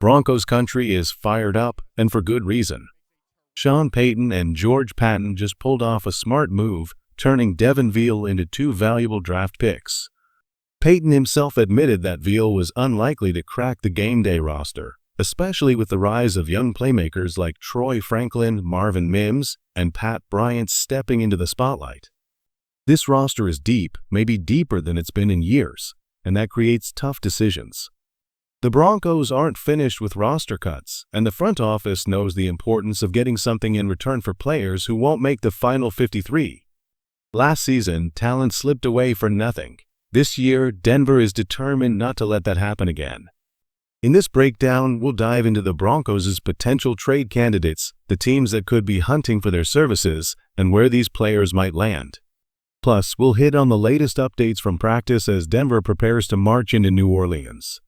Broncos country is fired up, and for good reason. Sean Payton and George Paton just pulled off a smart move, turning Devin Veal into 2 valuable draft picks. Payton himself admitted that Veal was unlikely to crack the game day roster, especially with the rise of young playmakers like Troy Franklin, Marvin Mims, and Pat Bryant stepping into the spotlight. This roster is deep, maybe deeper than it's been in years, and that creates tough decisions. The Broncos aren't finished with roster cuts, and the front office knows the importance of getting something in return for players who won't make the final 53. Last season, talent slipped away for nothing. This year, Denver is determined not to let that happen again. In this breakdown, we'll dive into the Broncos' potential trade candidates, the teams that could be hunting for their services, and where these players might land. Plus, we'll hit on the latest updates from practice as Denver prepares to march into New Orleans.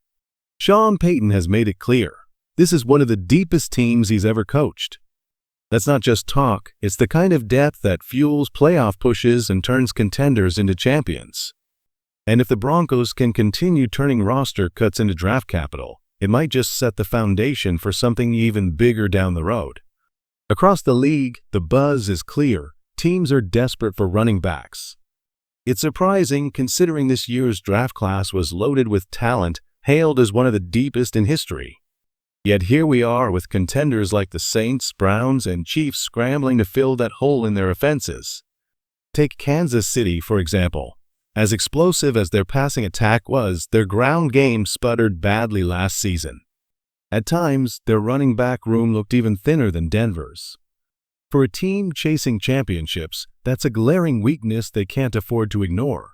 Sean Payton has made it clear, this is one of the deepest teams he's ever coached. That's not just talk, it's the kind of depth that fuels playoff pushes and turns contenders into champions. And if the Broncos can continue turning roster cuts into draft capital, it might just set the foundation for something even bigger down the road. Across the league, the buzz is clear. Teams are desperate for running backs. It's surprising considering this year's draft class was loaded with talent, hailed as one of the deepest in history. Yet here we are with contenders like the Saints, Browns, and Chiefs scrambling to fill that hole in their offenses. Take Kansas City, for example. As explosive as their passing attack was, their ground game sputtered badly last season. At times, their running back room looked even thinner than Denver's. For a team chasing championships, that's a glaring weakness they can't afford to ignore.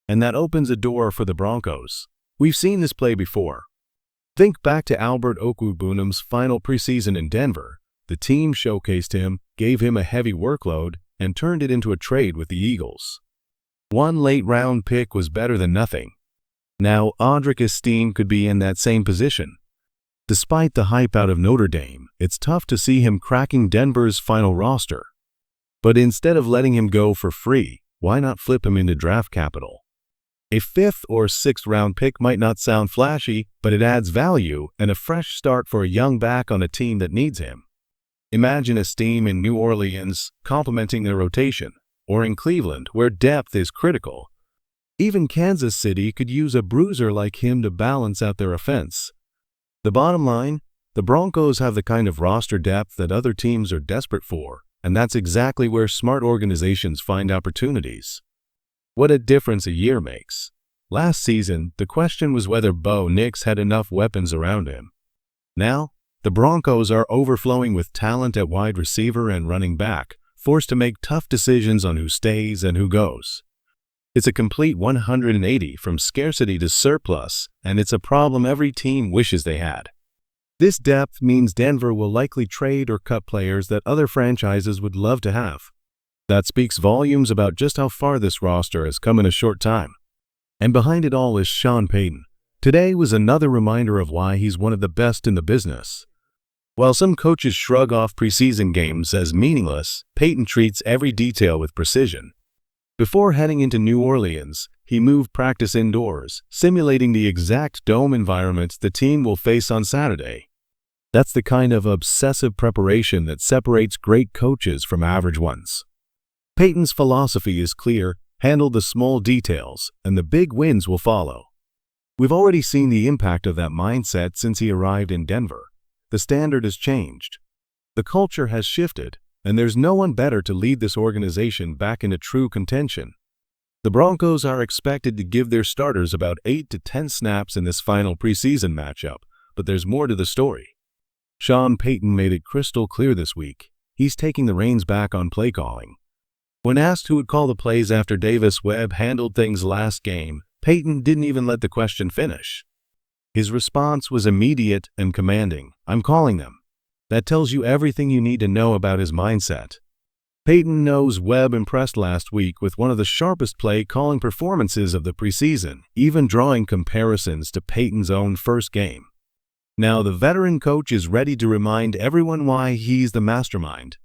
And that opens a door for the Broncos. We've seen this play before. Think back to Albert Okwuegbunam's final preseason in Denver. The team showcased him, gave him a heavy workload, and turned it into a trade with the Eagles. One late-round pick was better than nothing. Now, Audric Estime could be in that same position. Despite the hype out of Notre Dame, it's tough to see him cracking Denver's final roster. But instead of letting him go for free, why not flip him into draft capital? A 5th or 6th round pick might not sound flashy, but it adds value and a fresh start for a young back on a team that needs him. Imagine Estime in New Orleans, complementing their rotation, or in Cleveland, where depth is critical. Even Kansas City could use a bruiser like him to balance out their offense. The bottom line, the Broncos have the kind of roster depth that other teams are desperate for, and that's exactly where smart organizations find opportunities. What a difference a year makes. Last season, the question was whether Bo Nix had enough weapons around him. Now, the Broncos are overflowing with talent at wide receiver and running back, forced to make tough decisions on who stays and who goes. It's a complete 180 from scarcity to surplus, and it's a problem every team wishes they had. This depth means Denver will likely trade or cut players that other franchises would love to have. That speaks volumes about just how far this roster has come in a short time. And behind it all is Sean Payton. Today was another reminder of why he's one of the best in the business. While some coaches shrug off preseason games as meaningless, Payton treats every detail with precision. Before heading into New Orleans, he moved practice indoors, simulating the exact dome environment the team will face on Saturday. That's the kind of obsessive preparation that separates great coaches from average ones. Payton's philosophy is clear: handle the small details, and the big wins will follow. We've already seen the impact of that mindset since he arrived in Denver. The standard has changed. The culture has shifted, and there's no one better to lead this organization back into true contention. The Broncos are expected to give their starters about 8 to 10 snaps in this final preseason matchup, but there's more to the story. Sean Payton made it crystal clear this week. He's taking the reins back on play calling. When asked who would call the plays after Davis Webb handled things last game, Payton didn't even let the question finish. His response was immediate and commanding: "I'm calling them." That tells you everything you need to know about his mindset. Payton knows Webb impressed last week with one of the sharpest play-calling performances of the preseason, even drawing comparisons to Payton's own first game. Now the veteran coach is ready to remind everyone why he's the mastermind.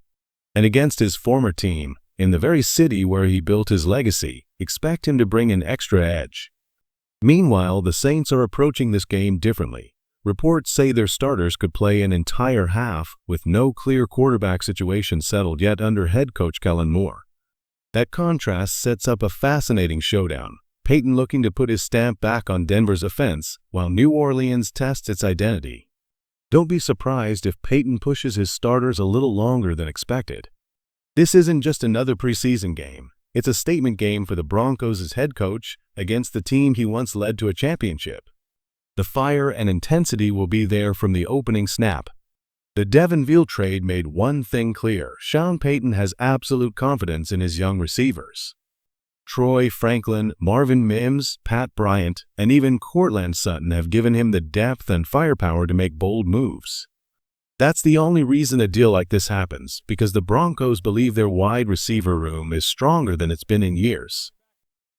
And against his former team, in the very city where he built his legacy, expect him to bring an extra edge. Meanwhile, the Saints are approaching this game differently. Reports say their starters could play an entire half with no clear quarterback situation settled yet under head coach Kellen Moore. That contrast sets up a fascinating showdown, Payton looking to put his stamp back on Denver's offense while New Orleans tests its identity. Don't be surprised if Payton pushes his starters a little longer than expected. This isn't just another preseason game. It's a statement game for the Broncos as head coach against the team he once led to a championship. The fire and intensity will be there from the opening snap. The Devin Veal trade made one thing clear: Sean Payton has absolute confidence in his young receivers. Troy Franklin, Marvin Mims, Pat Bryant, and even Courtland Sutton have given him the depth and firepower to make bold moves. That's the only reason a deal like this happens, because the Broncos believe their wide receiver room is stronger than it's been in years.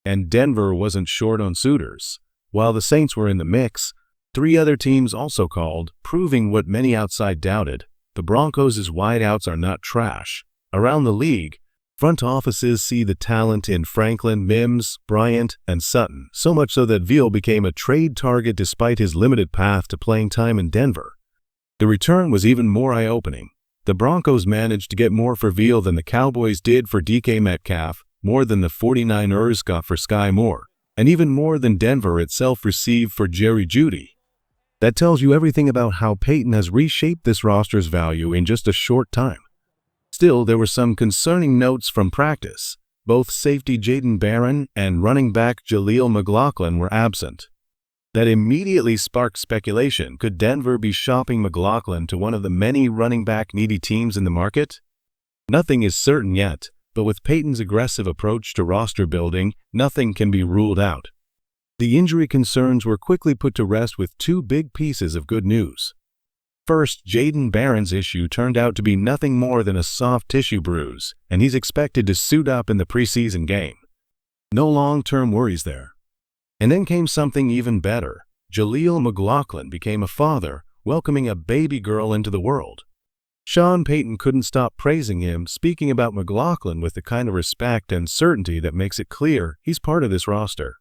And Denver wasn't short on suitors. While the Saints were in the mix, 3 other teams also called, proving what many outside doubted: the Broncos' wideouts are not trash. Around the league, front offices see the talent in Franklin, Mims, Bryant, and Sutton, so much so that Veal became a trade target despite his limited path to playing time in Denver. The return was even more eye-opening. The Broncos managed to get more for Veal than the Cowboys did for DK Metcalf, more than the 49ers got for Sky Moore, and even more than Denver itself received for Jerry Jeudy. That tells you everything about how Payton has reshaped this roster's value in just a short time. Still, there were some concerning notes from practice. Both safety Jayden Barron and running back Jaleel McLaughlin were absent. That immediately sparked speculation. Could Denver be shopping McLaughlin to one of the many running back needy teams in the market? Nothing is certain yet, but with Payton's aggressive approach to roster building, nothing can be ruled out. The injury concerns were quickly put to rest with 2 big pieces of good news. First, Jayden Barron's issue turned out to be nothing more than a soft tissue bruise, and he's expected to suit up in the preseason game. No long-term worries there. And then came something even better. Jaleel McLaughlin became a father, welcoming a baby girl into the world. Sean Payton couldn't stop praising him, speaking about McLaughlin with the kind of respect and certainty that makes it clear he's part of this roster.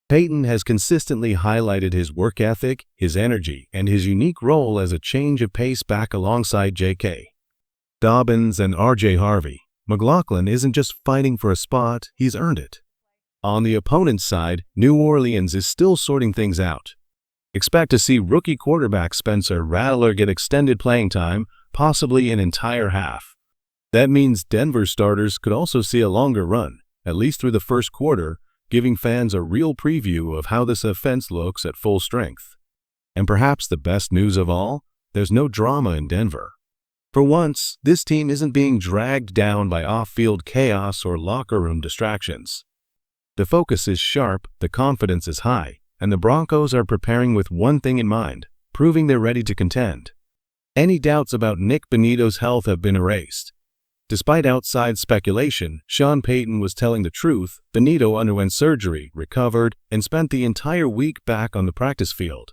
Payton has consistently highlighted his work ethic, his energy, and his unique role as a change of pace back alongside J.K. Dobbins and R.J. Harvey. McLaughlin isn't just fighting for a spot, he's earned it. On the opponent's side, New Orleans is still sorting things out. Expect to see rookie quarterback Spencer Rattler get extended playing time, possibly an entire half. That means Denver starters could also see a longer run, at least through the first quarter, giving fans a real preview of how this offense looks at full strength. And perhaps the best news of all, there's no drama in Denver. For once, this team isn't being dragged down by off-field chaos or locker room distractions. The focus is sharp, the confidence is high, and the Broncos are preparing with one thing in mind: proving they're ready to contend. Any doubts about Nick Bonitto's health have been erased. Despite outside speculation, Sean Payton was telling the truth. Bonitto underwent surgery, recovered, and spent the entire week back on the practice field.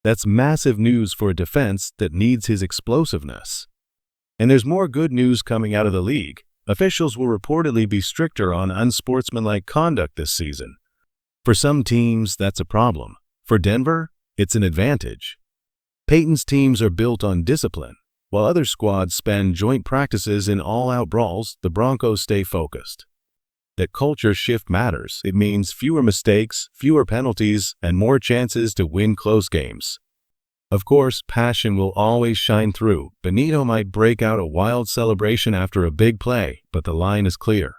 That's massive news for a defense that needs his explosiveness. And there's more good news coming out of the league. Officials will reportedly be stricter on unsportsmanlike conduct this season. For some teams, that's a problem. For Denver, it's an advantage. Payton's teams are built on discipline. While other squads spend joint practices in all-out brawls, the Broncos stay focused. That culture shift matters. It means fewer mistakes, fewer penalties, and more chances to win close games. Of course, passion will always shine through. Bonitto might break out a wild celebration after a big play, but the line is clear.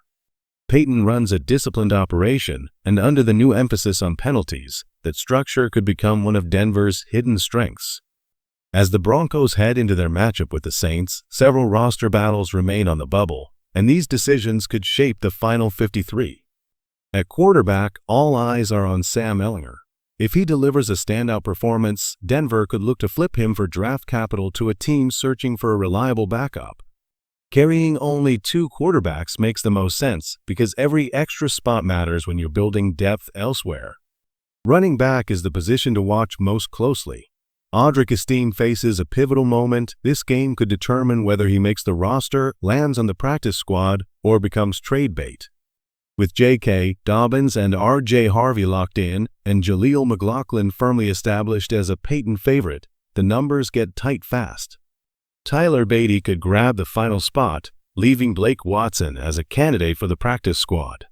Payton runs a disciplined operation, and under the new emphasis on penalties, that structure could become one of Denver's hidden strengths. As the Broncos head into their matchup with the Saints, several roster battles remain on the bubble, and these decisions could shape the final 53. At quarterback, all eyes are on Sam Ehlinger. If he delivers a standout performance, Denver could look to flip him for draft capital to a team searching for a reliable backup. Carrying only 2 quarterbacks makes the most sense because every extra spot matters when you're building depth elsewhere. Running back is the position to watch most closely. Audric Estime faces a pivotal moment. This game could determine whether he makes the roster, lands on the practice squad, or becomes trade bait. With J.K. Dobbins and R.J. Harvey locked in and Jaleel McLaughlin firmly established as a Payton favorite, the numbers get tight fast. Tyler Beatty could grab the final spot, leaving Blake Watson as a candidate for the practice squad.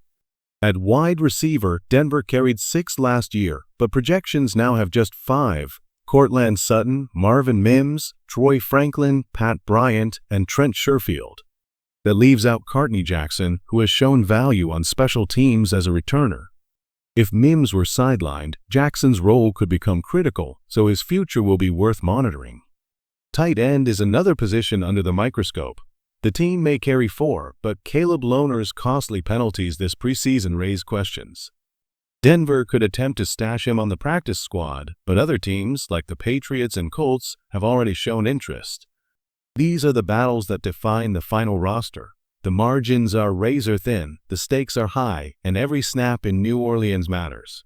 At wide receiver, Denver carried 6 last year, but projections now have just 5. Cortland Sutton, Marvin Mims, Troy Franklin, Pat Bryant, and Trent Sherfield. That leaves out Courtney Jackson, who has shown value on special teams as a returner. If Mims were sidelined, Jackson's role could become critical, so his future will be worth monitoring. Tight end is another position under the microscope. The team may carry 4, but Caleb Lohner's costly penalties this preseason raise questions. Denver could attempt to stash him on the practice squad, but other teams, like the Patriots and Colts, have already shown interest. These are the battles that define the final roster. The margins are razor thin, the stakes are high, and every snap in New Orleans matters.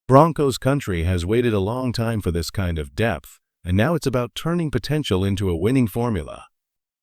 Broncos country has waited a long time for this kind of depth, and now it's about turning potential into a winning formula.